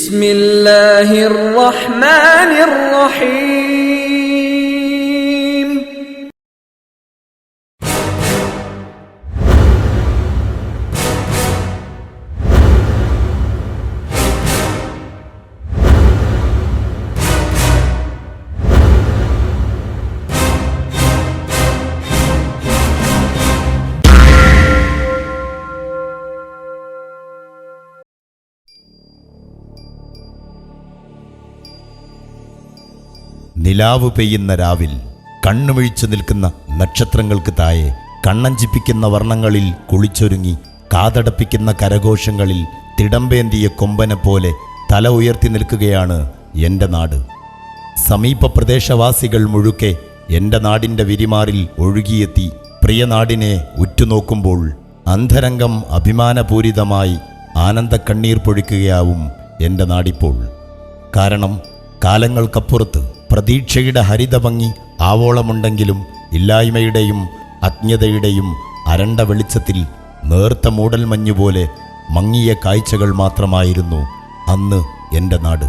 ബിസ്മില്ലാഹിർ റഹ്മാനിർ റഹീം. നിലാവ് പെയ്യുന്ന രാവിൽ കണ്ണുമിഴിച്ചു നിൽക്കുന്ന നക്ഷത്രങ്ങൾക്ക് താഴെ കണ്ണഞ്ചിപ്പിക്കുന്ന വർണ്ണങ്ങളിൽ കുളിച്ചൊരുങ്ങി കാതടപ്പിക്കുന്ന കരഘോഷങ്ങളിൽ തിടമ്പേന്തിയ കൊമ്പനെ പോലെ തല ഉയർത്തി നിൽക്കുകയാണ് എൻ്റെ നാട്. സമീപ പ്രദേശവാസികൾ മുഴുക്കെ എൻ്റെ നാടിൻ്റെ വിരിമാറിൽ ഒഴുകിയെത്തി പ്രിയ നാടിനെ ഉറ്റുനോക്കുമ്പോൾ അന്തരംഗം അഭിമാനപൂരിതമായി ആനന്ദക്കണ്ണീർ പൊഴിക്കുകയാവും എൻ്റെ നാടിപ്പോൾ. കാരണം കാലങ്ങൾക്കപ്പുറത്ത് പ്രതീക്ഷയുടെ ഹരിതഭംഗി ആവോളമുണ്ടെങ്കിലും ഇല്ലായ്മയുടെയും അജ്ഞതയുടെയും അരണ്ട വെളിച്ചത്തിൽ നേർത്ത മൂടൽമഞ്ഞുപോലെ മങ്ങിയ കാഴ്ചകൾ മാത്രമായിരുന്നു അന്ന് എൻ്റെ നാട്.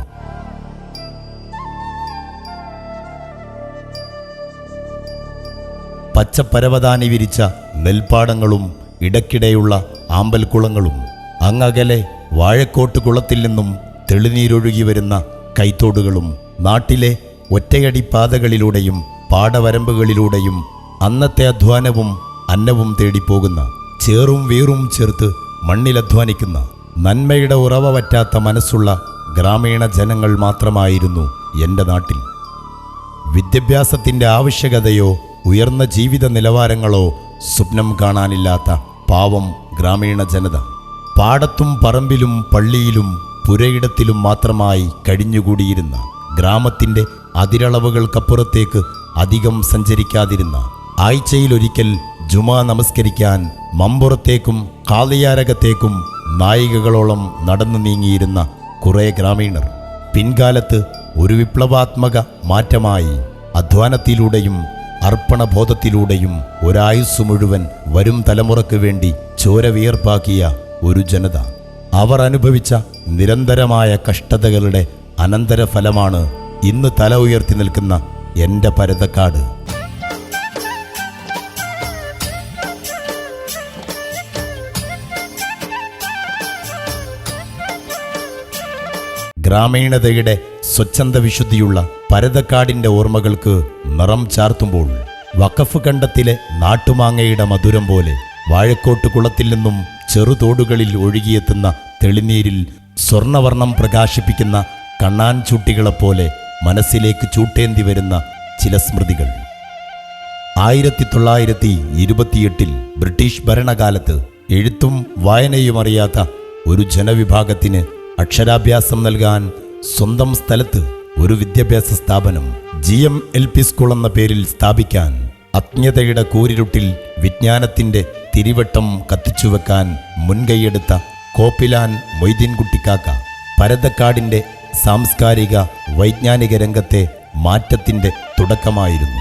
പച്ചപ്പരവതാനി വിരിച്ച നെൽപ്പാടങ്ങളും ഇടയ്ക്കിടെയുള്ള ആമ്പൽക്കുളങ്ങളും അങ്ങകലെ വാഴക്കോട്ട് കുളത്തിൽ നിന്നും തെളിനീരൊഴുകി വരുന്ന കൈത്തോടുകളും നാട്ടിലെ ഒറ്റയടി പാതകളിലൂടെയും പാടവരമ്പുകളിലൂടെയും അന്നത്തെ അധ്വാനവും അന്നവും തേടിപ്പോകുന്ന ചേറും വീറും ചേർത്ത് മണ്ണിലധ്വാനിക്കുന്ന നന്മയുടെ ഉറവ പറ്റാത്ത മനസ്സുള്ള ഗ്രാമീണ ജനങ്ങൾ മാത്രമായിരുന്നു എൻ്റെ നാട്ടിൽ. വിദ്യാഭ്യാസത്തിൻ്റെ ആവശ്യകതയോ ഉയർന്ന ജീവിത നിലവാരങ്ങളോ സ്വപ്നം കാണാനില്ലാത്ത പാവം ഗ്രാമീണ ജനത പാടത്തും പറമ്പിലും പള്ളിയിലും പുരയിടത്തിലും മാത്രമായി കഴിഞ്ഞുകൂടിയിരുന്ന, ഗ്രാമത്തിൻ്റെ അതിരളവുകൾക്കപ്പുറത്തേക്ക് അധികം സഞ്ചരിക്കാതിരുന്ന, ആഴ്ചയിലൊരിക്കൽ ജുമാ നമസ്കരിക്കാൻ മമ്പുറത്തേക്കും കാളിയാരകത്തേക്കും നായികകളോളം നടന്നു നീങ്ങിയിരുന്ന കുറേ ഗ്രാമീണർ പിൻകാലത്ത് ഒരു വിപ്ലവാത്മക മാറ്റമായി അധ്വാനത്തിലൂടെയും അർപ്പണബോധത്തിലൂടെയും ഒരായുസ് മുഴുവൻ വരും തലമുറയ്ക്ക് വേണ്ടി ചോര വിയർപ്പാക്കിയ ഒരു ജനത. അവർ അനുഭവിച്ച നിരന്തരമായ കഷ്ടതകളുടെ അനന്തരഫലമാണ് ഇന്ന് തല ഉയർത്തി നിൽക്കുന്ന എൻ്റെ പരതക്കാട്. ഗ്രാമീണതയുടെ സ്വച്ഛന്ത വിശുദ്ധിയുള്ള പരതക്കാടിൻ്റെ ഓർമ്മകൾക്ക് നിറം ചാർത്തുമ്പോൾ വഖഫ് കണ്ടത്തിലെ നാട്ടുമാങ്ങയുടെ മധുരം പോലെ വാഴക്കോട്ട് കുളത്തിൽ നിന്നും ചെറുതോടുകളിൽ ഒഴുകിയെത്തുന്ന തെളിനീരിൽ സ്വർണവർണം പ്രകാശിപ്പിക്കുന്ന കണ്ണാൻ ചൂട്ടികളെപ്പോലെ മനസ്സിലേക്ക് ചൂട്ടേന്തി വരുന്ന ചില സ്മൃതികൾ. 1928 ബ്രിട്ടീഷ് ഭരണകാലത്ത് എഴുത്തും വായനയും അറിയാത്ത ഒരു ജനവിഭാഗത്തിന് അക്ഷരാഭ്യാസം നൽകാൻ സ്വന്തം സ്ഥലത്ത് ഒരു വിദ്യാഭ്യാസ സ്ഥാപനം GMLP സ്കൂൾ എന്ന പേരിൽ സ്ഥാപിക്കാൻ, അജ്ഞതയുടെ കൂരിരുട്ടിൽ വിജ്ഞാനത്തിൻ്റെ തിരിവട്ടം കത്തിച്ചുവെക്കാൻ മുൻകൈയെടുത്ത കോപ്പിലാൻ മൊയ്തീൻകുട്ടിക്കാക്ക പരതക്കാടിൻ്റെ സാംസ്കാരിക വൈജ്ഞാനിക രംഗത്തെ മാറ്റത്തിൻ്റെ തുടക്കമായിരുന്നു.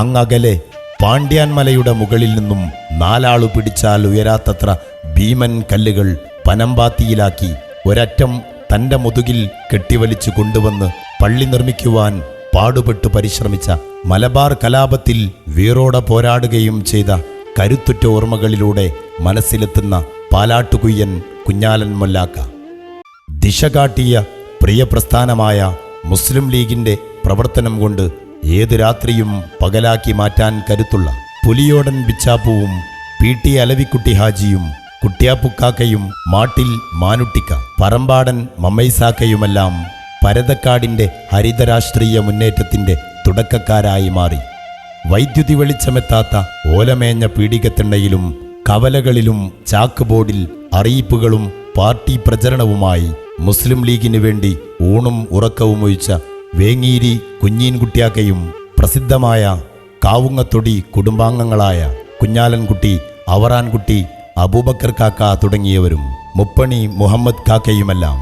അങ്ങകലെ പാണ്ഡ്യാൻമലയുടെ മുകളിൽ നിന്നും 4 ആളു പിടിച്ചാൽ ഉയരാത്തത്ര ഭീമൻ കല്ലുകൾ പനമ്പാത്തിയിലാക്കി ഒരറ്റം തൻ്റെ മുതുകിൽ കെട്ടിവലിച്ചു കൊണ്ടുവന്ന് പള്ളി നിർമ്മിക്കുവാൻ പാടുപെട്ടു പരിശ്രമിച്ച, മലബാർ കലാപത്തിൽ വീറോടെ പോരാടുകയും ചെയ്ത കരുത്തുറ്റ ഓർമ്മകളിലൂടെ മനസ്സിലെത്തുന്ന പാലാട്ടുകുയ്യൻ കുഞ്ഞാലൻ മൊല്ലാക്ക, ദിശ കാട്ടിയ പ്രിയ പ്രസ്ഥാനമായ മുസ്ലിം ലീഗിൻ്റെ പ്രവർത്തനം കൊണ്ട് ഏത് രാത്രിയും പകലാക്കി മാറ്റാൻ കരുത്തുള്ള പുലിയോടൻ ബിച്ചാപ്പുവും PT അലവിക്കുട്ടി ഹാജിയും കുട്ടിയാപ്പുക്കാക്കയും മാട്ടിൽ മാനുട്ടിക്ക പറമ്പാടൻ മമ്മൈസാക്കയുമെല്ലാം പരതക്കാടിൻ്റെ ഹരിതരാഷ്ട്രീയ മുന്നേറ്റത്തിൻ്റെ തുടക്കക്കാരായി മാറി. വൈദ്യുതി വെളിച്ചമെത്താത്ത ഓലമേഞ്ഞ പീഡികത്തിണ്ണയിലും കവലകളിലും ചാക്ക് ബോർഡിൽ അറിയിപ്പുകളും പാർട്ടി പ്രചരണവുമായി മുസ്ലിം ലീഗിന് വേണ്ടി ഊണും ഉറക്കവും ഒഴിച്ച വേങ്ങീരി കുഞ്ഞീൻകുട്ടിയാക്കയും പ്രസിദ്ധമായ കാവുങ്ങത്തൊടി കുടുംബാംഗങ്ങളായ കുഞ്ഞാലൻകുട്ടി, അവറാൻകുട്ടി, അബൂബക്കർ കാക്ക തുടങ്ങിയവരും മുപ്പണി മുഹമ്മദ് കാക്കയുമെല്ലാം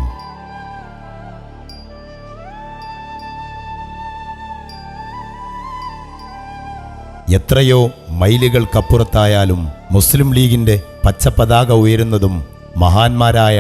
എത്രയോ മൈലുകൾക്കപ്പുറത്തായാലും മുസ്ലിം ലീഗിൻ്റെ പച്ചപ്പതാക ഉയരുന്നതും മഹാന്മാരായ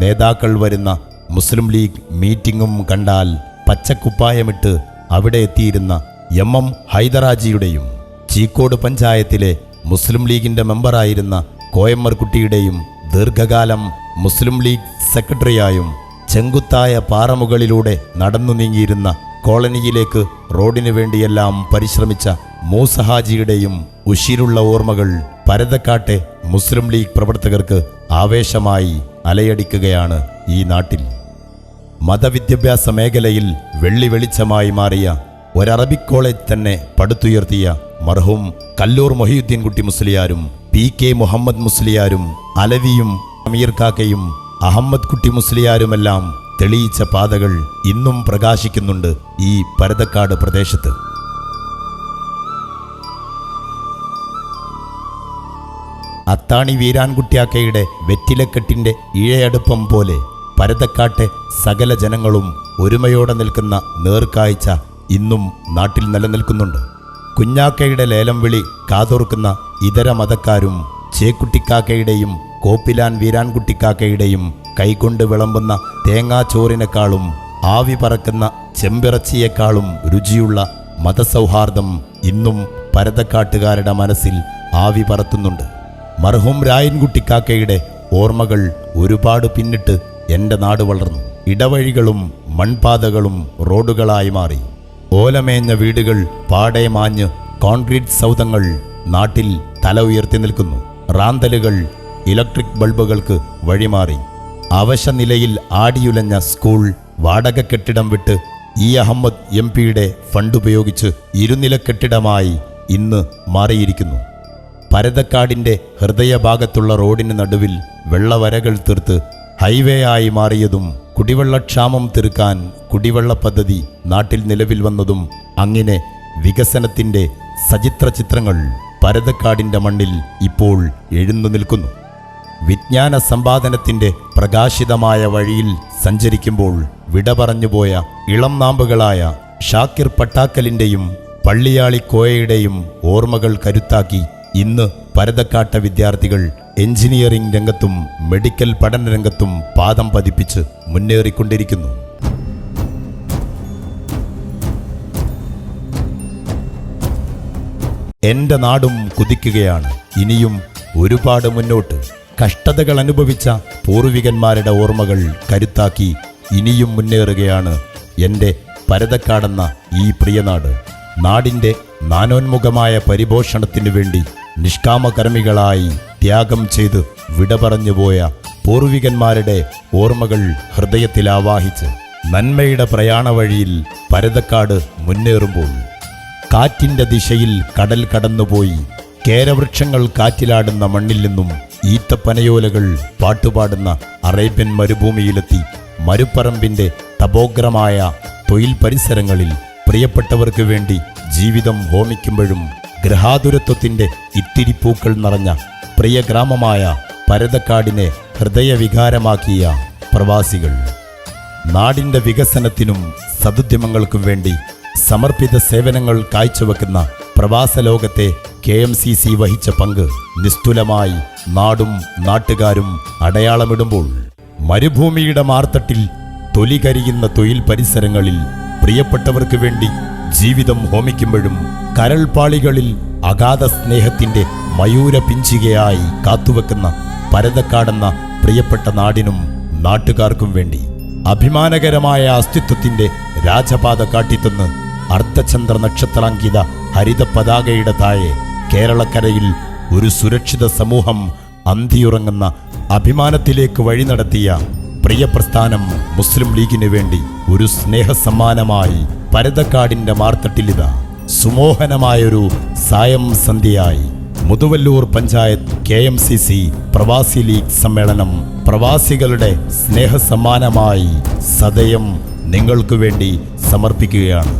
നേതാക്കൾ വരുന്ന മുസ്ലിം ലീഗ് മീറ്റിംഗും കണ്ടാൽ പച്ചക്കുപ്പായമിട്ട് അവിടെ എത്തിയിരുന്ന എം ഹൈദരാജിയുടെയും ചീക്കോട് പഞ്ചായത്തിലെ മുസ്ലിം ലീഗിന്റെ മെമ്പറായിരുന്ന കോയമ്മർകുട്ടിയുടെയും ദീർഘകാലം മുസ്ലിം ലീഗ് സെക്രട്ടറിയായും ചെങ്കുത്തായ പാറമുകളിലൂടെ നടന്നു നീങ്ങിയിരുന്ന കോളനിയിലേക്ക് റോഡിനു വേണ്ടിയെല്ലാം പരിശ്രമിച്ച മൂസഹാജിയുടെയും ഉശിരുള്ള ഓർമ്മകൾ പരതക്കാട്ടെ മുസ്ലിം ലീഗ് പ്രവർത്തകർക്ക് ആവേശമായി അലയടിക്കുകയാണ് ഈ നാട്ടിൽ. മതവിദ്യാഭ്യാസ മേഖലയിൽ വെള്ളി വെളിച്ചമായി മാറിയ ഒരറബിക് കോളേജ് തന്നെ പടുത്തുയർത്തിയ മർഹൂം കല്ലൂർ മൊഹിയുദ്ദീൻ കുട്ടി മുസ്ലിയാരും PK മുഹമ്മദ് മുസ്ലിയാരും അലവിയും അമീർ കാക്കയും അഹമ്മദ് കുട്ടി മുസ്ലിയാരുമെല്ലാം തെളിയിച്ച പാതകൾ ഇന്നും പ്രകാശിക്കുന്നുണ്ട് ഈ പരതക്കാട് പ്രദേശത്ത്. അത്താണി വീരാൻകുട്ടിയാക്കയുടെ വെറ്റിലക്കെട്ടിന്റെ ഇഴയടുപ്പം പോലെ പരതക്കാട്ടെ സകല ജനങ്ങളും ഒരുമയോടെ നിൽക്കുന്ന നേർക്കാഴ്ച ഇന്നും നാട്ടിൽ നിലനിൽക്കുന്നുണ്ട്. കുഞ്ഞാക്കയുടെ ലേലം വിളി കാതോർക്കുന്ന ഇതര മതക്കാരും ചേക്കുട്ടിക്കാക്കയുടെയും കോപ്പിലാൻ വീരാൻകുട്ടിക്കാക്കയുടെയും കൈകൊണ്ട് വിളമ്പുന്ന തേങ്ങാച്ചോറിനേക്കാളും ആവി പറക്കുന്ന ചെമ്പിറച്ചിയേക്കാളും രുചിയുള്ള മതസൗഹാർദ്ദം ഇന്നും പരതക്കാട്ടുകാരുടെ മനസ്സിൽ ആവി പറത്തുന്നുണ്ട്. മർഹൂം രായൻകുട്ടിക്കാക്കയുടെ ഓർമ്മകൾ ഒരുപാട് പിന്നിട്ട് എൻ്റെ നാട് വളർന്നു. ഇടവഴികളും മൺപാതകളും റോഡുകളായി മാറി. ഓലമേഞ്ഞ വീടുകൾ പാടെ മാഞ്ഞ് കോൺക്രീറ്റ് സൗധങ്ങൾ നാട്ടിൽ തല ഉയർത്തി നിൽക്കുന്നു. റാന്തലുകൾ ഇലക്ട്രിക് ബൾബുകൾക്ക് വഴിമാറി. അവശനിലയിൽ ആടിയുലഞ്ഞ സ്കൂൾ വാടക കെട്ടിടം വിട്ട് അഹമ്മദ് MP ഫണ്ടുപയോഗിച്ച് ഇരുനില കെട്ടിടമായി ഇന്ന് മാറിയിരിക്കുന്നു. പരതക്കാടിൻ്റെ ഹൃദയഭാഗത്തുള്ള റോഡിന് നടുവിൽ വെള്ളവരകൾ തീർത്ത് ഹൈവേ ആയി മാറിയതും കുടിവെള്ളക്ഷാമം തീർക്കാൻ കുടിവെള്ള പദ്ധതി നാട്ടിൽ നിലവിൽ വന്നതും അങ്ങനെ വികസനത്തിൻ്റെ സചിത്ര ചിത്രങ്ങൾ പരതക്കാടിൻ്റെ മണ്ണിൽ ഇപ്പോൾ എഴുന്നു നിൽക്കുന്നു. വിജ്ഞാന സമ്പാദനത്തിൻ്റെ പ്രകാശിതമായ വഴിയിൽ സഞ്ചരിക്കുമ്പോൾ വിട പറഞ്ഞുപോയ ഇളം നാമ്പുകളായ ഷാക്കിർ പട്ടാക്കലിൻ്റെയും പള്ളിയാളി കോയയുടെയും ഓർമ്മകൾ കരുത്താക്കി ഇന്ന് പരതക്കാട്ട വിദ്യാർത്ഥികൾ എഞ്ചിനീയറിംഗ് രംഗത്തും മെഡിക്കൽ പഠന രംഗത്തും പാദം പതിപ്പിച്ച് മുന്നേറിക്കൊണ്ടിരിക്കുന്നു. എൻ്റെ നാടും കുതിക്കുകയാണ്. ഇനിയും ഒരുപാട് മുന്നോട്ട്. കഷ്ടതകൾ അനുഭവിച്ച പൂർവികന്മാരുടെ ഓർമ്മകൾ കരുത്താക്കി ഇനിയും മുന്നേറുകയാണ് എൻ്റെ പരതക്കാടെന്ന ഈ പ്രിയനാട്. നാടിൻ്റെ നാനോന്മുഖമായ പരിപോഷണത്തിനു വേണ്ടി നിഷ്കാമകർമ്മികളായി ത്യാഗം ചെയ്ത് വിട പറഞ്ഞുപോയ പൂർവികന്മാരുടെ ഓർമ്മകൾ ഹൃദയത്തിൽ ആവാഹിച്ച് നന്മയുടെ പ്രയാണവഴിയിൽ പരതക്കാട് മുന്നേറുമ്പോൾ കാറ്റിൻ്റെ ദിശയിൽ കടൽ കടന്നുപോയി കേരവൃക്ഷങ്ങൾ കാറ്റിലാടുന്ന മണ്ണിൽ നിന്നും ഈത്തപ്പനയോലകൾ പാട്ടുപാടുന്ന അറേബ്യൻ മരുഭൂമിയിലെത്തി മരുപ്പറമ്പിൻ്റെ തപോഗ്രമായ തൊഴിൽ പരിസരങ്ങളിൽ പ്രിയപ്പെട്ടവർക്ക് വേണ്ടി ജീവിതം ഹോമിക്കുമ്പോഴും ഗൃഹാതുരത്വത്തിൻ്റെ ഇത്തിരിപ്പൂക്കൾ നിറഞ്ഞ പ്രിയ ഗ്രാമമായ പരതക്കാടിനെ ഹൃദയവികാരമാക്കിയ പ്രവാസികൾ. നാടിൻ്റെ വികസനത്തിനും സതുദ്യമങ്ങൾക്കും വേണ്ടി സമർപ്പിത സേവനങ്ങൾ കാഴ്ചവെക്കുന്ന പ്രവാസ ലോകത്തെ KMCC വഹിച്ച പങ്ക് നിസ്തുലമായി നാടും നാട്ടുകാരും അടയാളമിടുമ്പോൾ മരുഭൂമിയുടെ മാർത്തട്ടിൽ തൊലി കരിയുന്ന തൊഴിൽ പരിസരങ്ങളിൽ പ്രിയപ്പെട്ടവർക്ക് വേണ്ടി ജീവിതം ഹോമിക്കുമ്പോഴും കരൾപാളികളിൽ അഗാധ സ്നേഹത്തിൻ്റെ മയൂര പിഞ്ചികയായി കാത്തുവെക്കുന്ന പരതക്കാടെന്ന പ്രിയപ്പെട്ട നാടിനും നാട്ടുകാർക്കും വേണ്ടി അഭിമാനകരമായ അസ്തിത്വത്തിൻ്റെ രാജപാത കാട്ടിത്തന്ന് അർദ്ധചന്ദ്ര നക്ഷത്രാങ്കിത ഹരിത പതാകയുടെ താഴെ കേരളക്കരയിൽ ഒരു സുരക്ഷിത സമൂഹം അന്തിയുറങ്ങുന്ന അഭിമാനത്തിലേക്ക് വഴി നടത്തിയ പ്രിയ പ്രസ്ഥാനം മുസ്ലിം ലീഗിന് വേണ്ടി ഒരു സ്നേഹസമ്മാനമായി പരതക്കാടിൻ്റെ മാർത്തട്ടിലിത സുമോഹനമായൊരു സായം സന്ധ്യയായി മുതുവല്ലൂർ പഞ്ചായത്ത് KMCC പ്രവാസി ലീഗ് സമ്മേളനം പ്രവാസികളുടെ സ്നേഹസമ്മാനമായി സദയം നിങ്ങൾക്കു വേണ്ടി സമർപ്പിക്കുകയാണ്.